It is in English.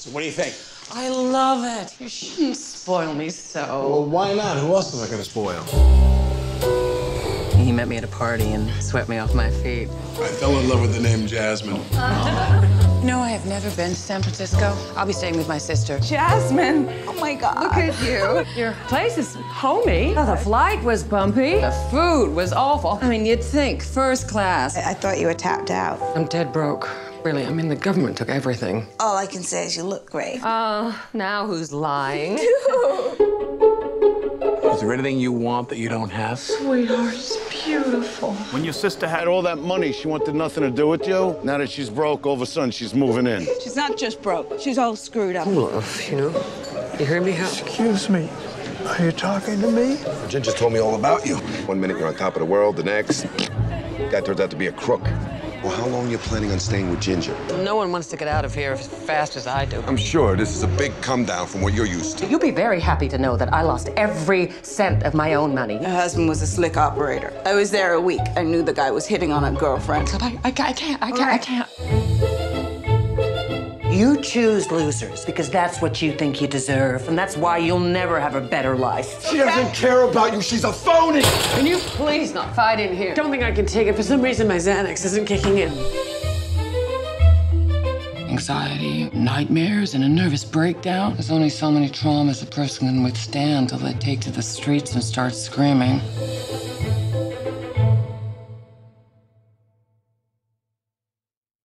So what do you think? I love it. You shouldn't spoil me so. Well, why not? Who else am I gonna spoil? He met me at a party and swept me off my feet. I fell in love with the name Jasmine. You know, I have never been to San Francisco. I'll be staying with my sister. Jasmine! Oh my God. Look at you. Your place is homey. Oh, the flight was bumpy. The food was awful. I mean, you'd think first class. I thought you were tapped out. I'm dead broke. Really, I mean, the government took everything. All I can say is you look great. Now who's lying? Is there anything you want that you don't have? Sweetheart, it's beautiful. When your sister had all that money, she wanted nothing to do with you. Now that she's broke, all of a sudden she's moving in. She's not just broke. She's all screwed up. Love, you know? You hear me, Hal? Excuse me. Are you talking to me? Ginger told me all about you. One minute you're on top of the world, the next, guy turns out to be a crook. Well, how long are you planning on staying with Ginger? No one wants to get out of here as fast as I do. I'm sure this is a big come down from what you're used to. You'll be very happy to know that I lost every cent of my own money. Her husband was a slick operator. I was there a week. I knew the guy was hitting on a girlfriend. I can't. You choose losers because that's what you think you deserve, and that's why you'll never have a better life. She doesn't care about you. She's a phony. Can you please not fight in here? Don't think I can take it. For some reason, my Xanax isn't kicking in. Anxiety, nightmares, and a nervous breakdown. There's only so many traumas a person can withstand till they take to the streets and start screaming.